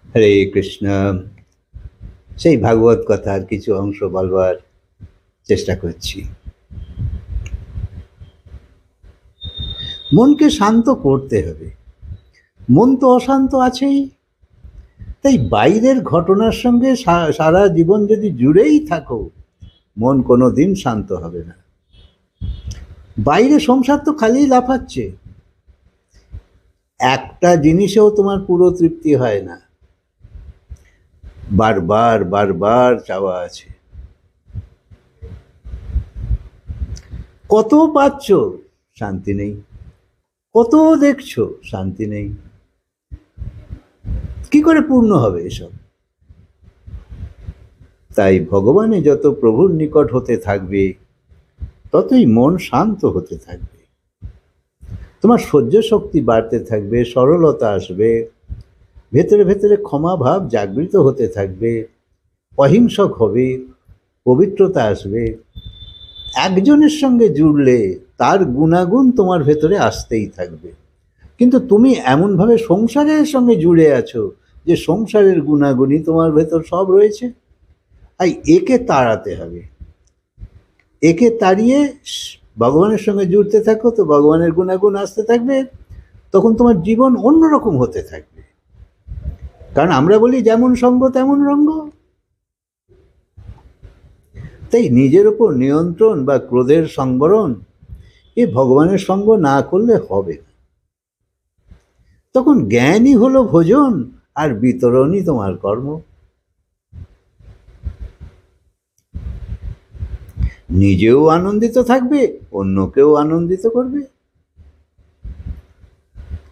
হরে কৃষ্ণ। সেই ভাগবত কথার কিছু অংশ বলবার চেষ্টা করছি। মনকে শান্ত করতে হবে। মন তো অশান্ত আছেই। তাই বাইরের ঘটনার সঙ্গে সারা জীবন যদি জুড়েই থাকো, মন কোনো দিন শান্ত হবে না। বাইরে সংসার তো খালি লাফাচ্ছে, একটা জিনিসেও তোমার পুরো তৃপ্তি হয় না, বারবার বারবার চাওয়া আছে। কত পাচ্ছ, শান্তি নেই। কত দেখছো, শান্তি নেই। কি করে পূর্ণ হবে এসব? তাই ভগবানে যত প্রভুর নিকট হতে থাকবে, ততই মন শান্ত হতে থাকবে। তোমার সহ্য শক্তি বাড়তে থাকবে, সরলতা আসবে, ভেতরে ভেতরে ক্ষমা ভাব জাগৃত হতে থাকবে, অহিংসক হবে, পবিত্রতা আসবে। একজনের সঙ্গে জুড়লে তার গুণাগুণ তোমার ভেতরে আসতেই থাকবে। কিন্তু তুমি এমনভাবে সংসারের সঙ্গে জুড়ে আছো যে সংসারের গুণাগুণই তোমার ভেতর সব রয়েছে। তাই একে তাড়াতে হবে। একে তাড়িয়ে ভগবানের সঙ্গে জুড়তে থাকো, তো ভগবানের গুণাগুণ আসতে থাকবে। তখন তোমার জীবন অন্যরকম হতে থাকবে। কারণ আমরা বলি যেমন সঙ্গ তেমন রঙ্গ। তাই নিজের উপর নিয়ন্ত্রণ বা ক্রোধের সংবরণ এ ভগবানের সঙ্গ না করলে হবে না। তখন জ্ঞানই হলো ভোজন, আর বিতরণই তোমার কর্ম। নিজেও আনন্দিত থাকবে, অন্যকেও আনন্দিত করবে।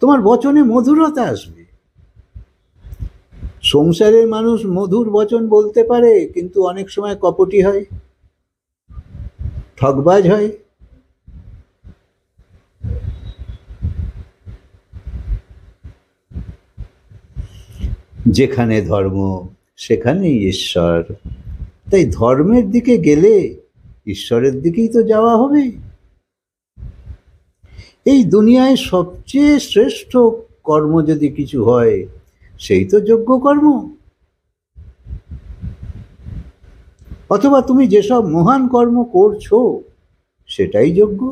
তোমার বচনে মধুরতা আসবে। সংসারের মানুষ মধুর বচন বলতে পারে, কিন্তু অনেক সময় কপটি হয়, ঠকবাজ হয়। যেখানে ধর্ম সেখানেই ঈশ্বর। তাই ধর্মের দিকে গেলে ঈশ্বরের দিকেই তো যাওয়া হবে। এই দুনিয়ায় সবচেয়ে শ্রেষ্ঠ কর্ম যদি কিছু হয়, সেই তো যোগ্য কর্ম। অথবা তুমি যেসব মহান কর্ম করছো, সেটাই যোগ্য।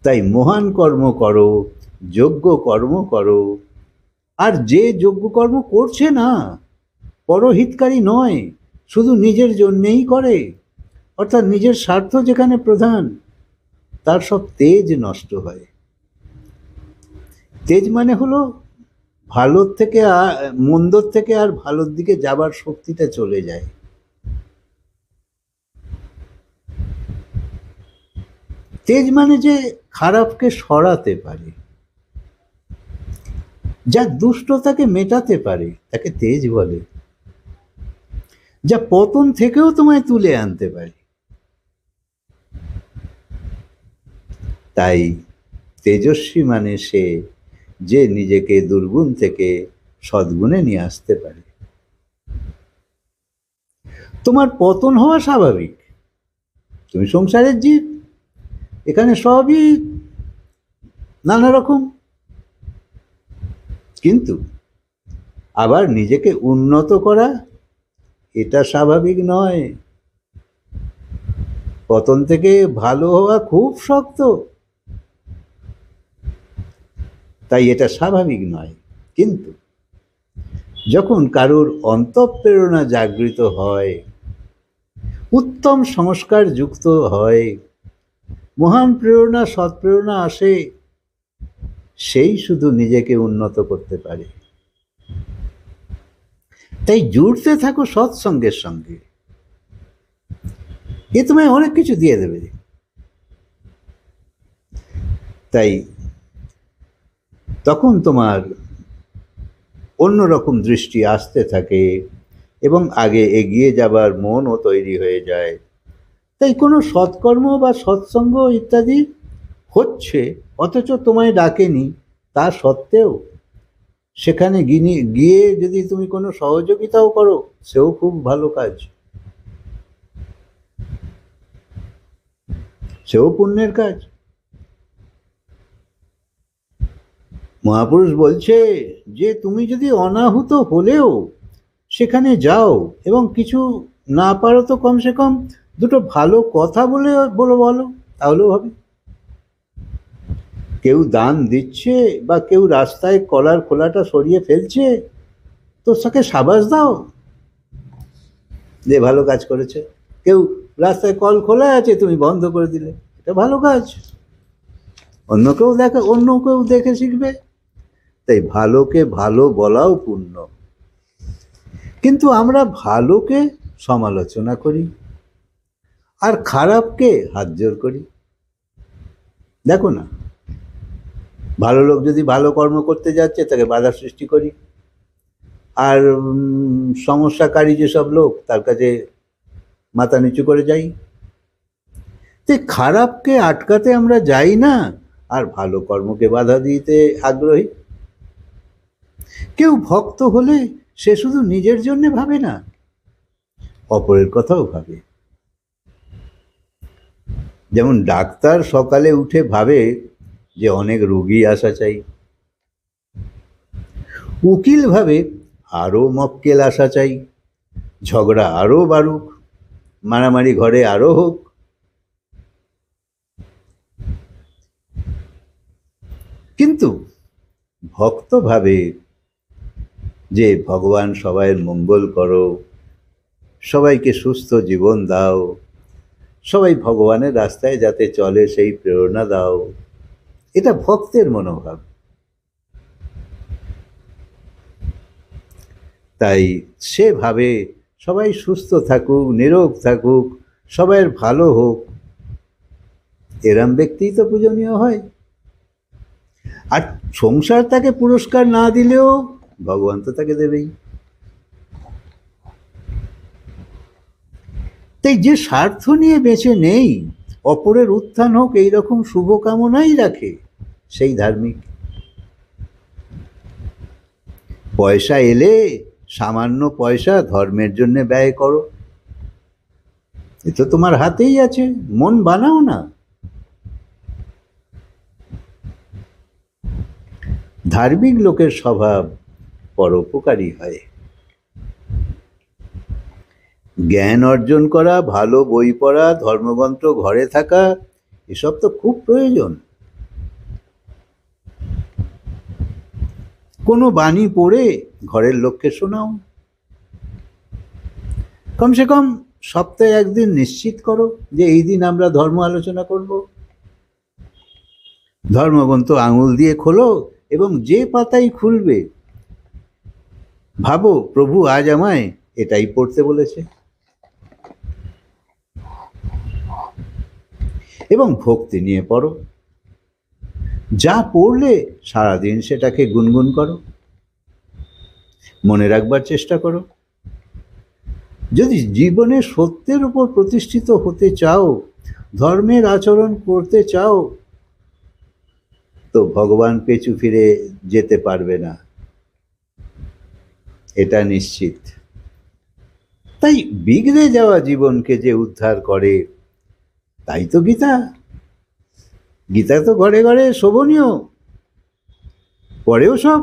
তাই মহান কর্ম করো, যোগ্য কর্ম করো। আর যে যোগ্য কর্ম করছে না, পরহিতকারী নয়, শুধু নিজের জন্যেই করে, অর্থাৎ নিজের স্বার্থ যেখানে প্রধান, তার সব তেজ নষ্ট হয়। তেজ মানে হলো ভালোর থেকে মন্দর থেকে আর ভালোর দিকে যাবার শক্তিটা চলে যায়। তেজ মানে যে খারাপকে সরাতে পারে, যা দুষ্টতাকে মেটাতে পারে, তাকে তেজ বলে। যা পতন থেকেও তোমায় তুলে আনতে পারে। তাই তেজস্বী মানে সে যে নিজেকে দুর্গুণ থেকে সদ্গুণে নিয়ে আসতে পারে। তোমার পতন হওয়া স্বাভাবিক। তুমি সংসারের জীব, এখানে সবই নানা রকম। কিন্তু আবার নিজেকে উন্নত করা, এটা স্বাভাবিক নয়। পতন থেকে ভালো হওয়া খুব শক্ত, তাই এটা স্বাভাবিক নয়। কিন্তু যখন কারোর অন্তঃপ্রেরণা জাগৃত হয়, উত্তম সংস্কার যুক্ত হয়, মহান প্রেরণা সৎপ্রেরণা আসে, সেই শুধু নিজেকে উন্নত করতে পারে। তাই জুড়তে থাকো সৎসঙ্গের সঙ্গে। এ তোমায় অনেক কিছু দিয়ে দেবে। তাই তখন তোমার অন্যরকম দৃষ্টি আসতে থাকে এবং আগে এগিয়ে যাবার মনও তৈরি হয়ে যায়। তাই কোনো সৎকর্ম বা সৎসঙ্গ ইত্যাদি হচ্ছে, অথচ তোমায় ডাকেনি, তা সত্ত্বেও সেখানে গিয়ে যদি তুমি কোনো সহযোগিতাও করো, সেও খুব ভালো কাজ, সেও পুণ্যের কাজ। মহাপুরুষ বলছে যে তুমি যদি অনাহুত হলেও সেখানে যাও এবং কিছু না পারো তো কমসে কম দুটো ভালো কথা বলো, তাহলেও হবে। কেউ দান দিচ্ছে বা কেউ রাস্তায় কলার খোলাটা সরিয়ে ফেলছে, তো তাকে সাবাস দাও যে ভালো কাজ করেছে। কেউ রাস্তায় কল খোলা আছে, তুমি বন্ধ করে দিলে, এটা ভালো কাজ। অন্য কেউ দেখে শিখবে। তাই ভালোকে ভালো বলাও পুণ্য। কিন্তু আমরা ভালোকে সমালোচনা করি আর খারাপকে হাত জোর করি। দেখো না, ভালো লোক যদি ভালো কর্ম করতে যাচ্ছে তাকে বাধা সৃষ্টি করি, আর সমস্যাকারী যেসব লোক তার কাছে মাথা নিচু করে যাই। তো খারাপকে আটকাতে আমরা যাই না, আর ভালো কর্মকে বাধা দিতে আগ্রহী। কেউ ভক্ত হলে সে শুধু নিজের জন্য ভাবে না, অপরের কথাও ভাবে। যেমন ডাক্তার সকালে উঠে ভাবে যে অনেক রোগী আসা চাই, উকিল ভাবে আরো মক্কেল আসা চাই, ঝগড়া আরো বাড়ুক, মারামারি ঘরে আরো হোক। কিন্তু ভক্ত ভাবে যে ভগবান সবাইয়ের মঙ্গল করো, সবাইকে সুস্থ জীবন দাও, সবাই ভগবানের রাস্তায় যাতে চলে সেই প্রেরণা দাও। এটা ভক্তের মনোভাব। তাই সে ভাবে সবাই সুস্থ থাকুক, নিরোগ থাকুক, সবাইয়ের ভালো হোক। এরম ব্যক্তিই তো পূজনীয় হয়। আর সংসার তাকে পুরস্কার না দিলেও ভগবান তো তাকে দেবেই। তাই যে স্বার্থ নিয়ে বেঁচে নেই, অপরের উত্থান হোক এইরকম শুভকামনাই রাখে, সেই ধার্মিক। পয়সা এলে সামান্য পয়সা ধর্মের জন্য ব্যয় করো, এ তো তোমার হাতেই আছে, মন বানাও না। ধার্মিক লোকের স্বভাব পরোপকারী হয়। জ্ঞান অর্জন করা, ভালো বই পড়া, ধর্মগ্রন্থ ঘরে থাকা, এসব তো খুব প্রয়োজন। কোনো বাণী পড়ে ঘরের লোককে শোনাও। কমসে কম সপ্তাহে একদিন নিশ্চিত করো যে এই দিন আমরা ধর্ম আলোচনা করব। ধর্মগ্রন্থ আঙুল দিয়ে খোলো এবং যে পাতাই খুলবে ভাবো প্রভু আজ আমায় এটাই পড়তে বলেছে, এবং ভক্তি নিয়ে পড়ো। যা পড়লে সারাদিন সেটাকে গুনগুন করো, মনে রাখবার চেষ্টা করো। যদি জীবনে সত্যের উপর প্রতিষ্ঠিত হতে চাও, ধর্মের আচরণ করতে চাও, তো ভগবান পেছু ফিরে যেতে পারবে না, এটা নিশ্চিত। তাই বিগড়ে যাওয়া জীবনকে যে উদ্ধার করে, তাই তো গীতা। গীতা তো ঘরে ঘরে শোভনীয়, পড়েও সব,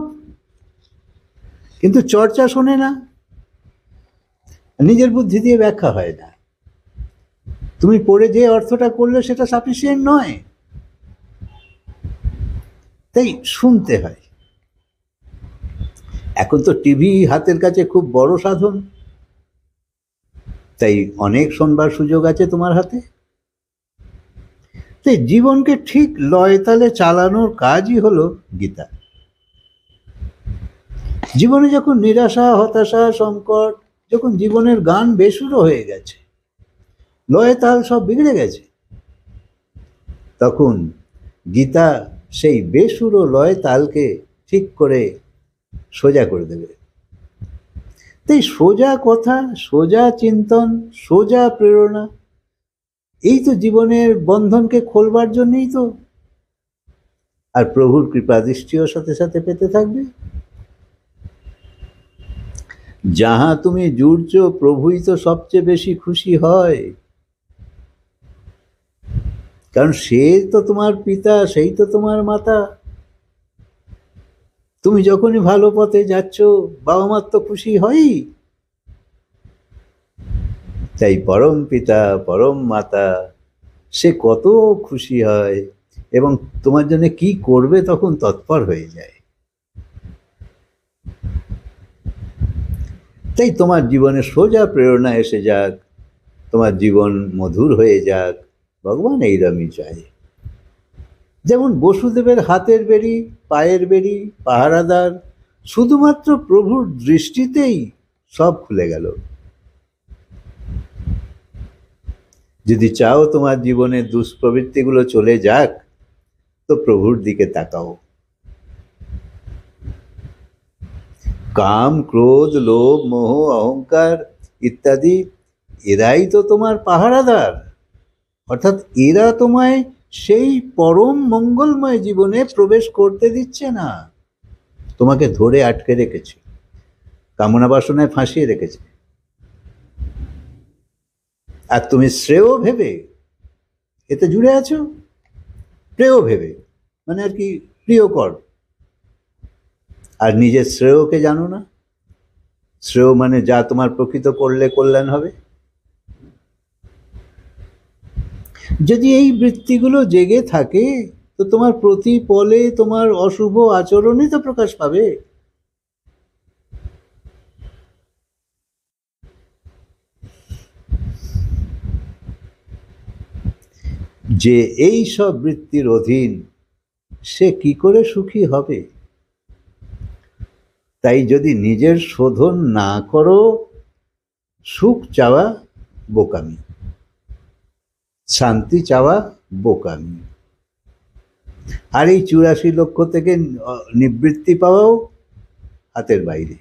কিন্তু চর্চা শোনে না, নিজের বুদ্ধি দিয়ে ব্যাখ্যা হয় না। তুমি পড়ে যে অর্থটা করলে সেটা সাফিসিয়েন্ট নয়, তাই শুনতে হয়। এখন তো টিভি হাতের কাছে খুব বড় সাধন, তাই অনেক শোনবার সুযোগ আছে তোমার হাতে। তাই জীবনকে ঠিক লয় তালে চালানোর কাজই হলো গীতা। জীবনে যখন নিরাশা, হতাশা, সংকট, যখন জীবনের গান বেসুরো হয়ে গেছে, লয় তাল সব বিগড়ে গেছে, তখন গীতা সেই বেসুরো লয় তালকে ঠিক করে সোজা করে দেবে। তাই সোজা কথা, সোজা চিন্তন, সোজা প্রেরণা, এই তো জীবনের বন্ধনকে খোলবার জন্যই তো। আর প্রভুর কৃপা দৃষ্টিও সাথে সাথে পেতে থাকবে। যাহা তুমি জুড়ছ প্রভুই তো সবচেয়ে বেশি খুশি হয়, কারণ সে তো তোমার পিতা, সেই তো তোমার মাতা। তুমি যখনই ভালো পথে যাচ্ছ, বাবা মার তো খুশি হয়ই। তাই পরম পিতা পরম মাতা সে কত খুশি হয় এবং তোমার জন্য কি করবে তখন তৎপর হয়ে যায়। তাই তোমার জীবনে সোজা প্রেরণা এসে যাক, তোমার জীবন মধুর হয়ে যাক, ভগবান এইরকমই চায়। যেমন বসুদেবের হাতের বেড়ি, পায়ের বেড়ি, পাহারাদার, শুধুমাত্র প্রভুর দৃষ্টিতেই সব খুলে গেল। যদি চাও তোমার জীবনের দুষ্প্রবৃত্তিগুলো চলে যাক, তো প্রভুর দিকে তাকাও। কাম, ক্রোধ, লোভ, মোহ, অহংকার ইত্যাদি এরাই তো তোমার পাহারাদার। অর্থাৎ এরা তোমায় সেই পরম মঙ্গলময় জীবনে প্রবেশ করতে দিচ্ছে না, তোমাকে ধরে আটকে রেখেছে, কামনা বাসনায় ফাঁসিয়ে রেখেছে। আর তুমি শ্রেয় ভেবে এতে জুড়ে আছো, প্রেয় ভেবে মানে আর কি প্রিয়কর, আর নিজের শ্রেয়কে জানো না। শ্রেয় মানে যা তোমার প্রকৃত করলে কল্যাণ হবে। যদি এই বৃত্তিগুলো জেগে থাকে, তো তোমার প্রতি পলে তোমার অশুভ আচরণই তো প্রকাশ পাবে। যে এই সব বৃত্তির অধীন, সে কি করে সুখী হবে? তাই যদি নিজের শোধন না করো, সুখ চাওয়া বোকামি, শান্তি চাওয়া বোকামি। আর এই 84 লক্ষ থেকে নিবৃত্তি পাওয়াও হাতের বাইরে।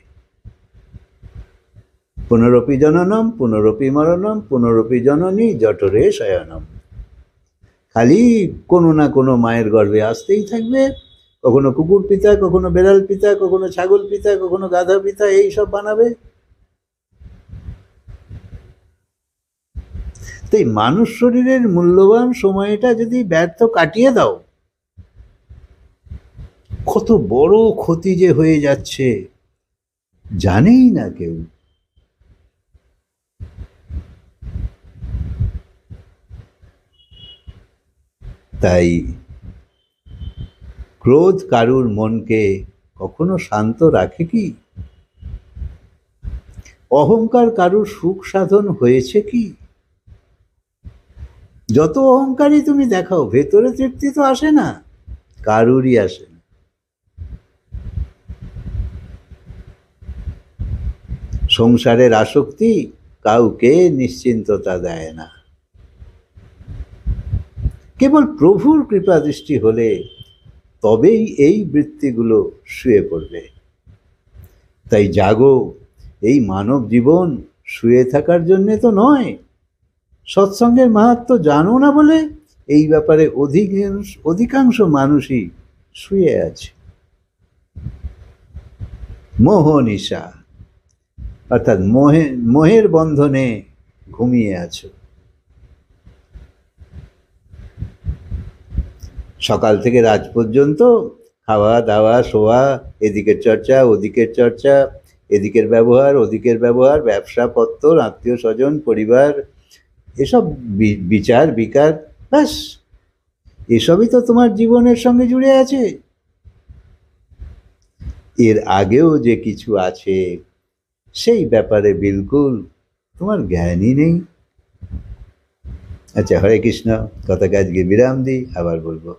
পুনরপি জননম পুনরপি মরণম পুনরপি জননী জঠরে শয়নম। খালি কোনো না কোনো মায়ের গর্ভে আসতেই থাকবে, কখনো কুকুর পিতা, কখনো বেড়াল পিতা, কখনো ছাগল পিতা, কখনো গাধা পিতা, এই সব বানাবে। তাই মানুষ শরীরের মূল্যবান সময়টা যদি ব্যর্থ কাটিয়ে দাও, কত বড় ক্ষতি যে হয়ে যাচ্ছে জানেই না কেউ। তাই ক্রোধ কারুর মনকে কখনো শান্ত রাখে কি? অহংকার কারুর সুখ সাধন হয়েছে কি? যত অহংকারই তুমি দেখাও, ভেতরে তৃপ্তি তো আসে না, কারুরই আসে না। সংসারের আসক্তি কাউকে নিশ্চিন্ততা দেয় না। কেবল প্রভুর কৃপা দৃষ্টি হলে তবেই এই বৃত্তিগুলো শুয়ে পড়বে। তাই জাগো, এই মানব জীবন শুয়ে থাকার জন্যে তো নয়। সৎসঙ্গের মাহাত্ম্য জানো না বলে এই ব্যাপারে অধিকাংশ মানুষই শুয়ে আছে। মোহনিশা অর্থাৎ মোহের বন্ধনে ঘুমিয়ে আছো। সকাল থেকে রাত পর্যন্ত খাওয়া দাওয়া শোয়া, এদিকের চর্চা ওদিকের চর্চা, এদিকের ব্যবহার ওদিকের ব্যবহার, ব্যবসা পত্র, আত্মীয় স্বজন, পরিবার, এসব বিচার বিকার, ব্যাস এসবই তো তোমার জীবনের সঙ্গে জুড়ে আছে। এর আগেও যে কিছু আছে সেই ব্যাপারে বিলকুল তোমার জ্ঞানই নেই। আচ্ছা, হরে কৃষ্ণ। কথাকে আজকে বিরাম দিই, আবার বলবো।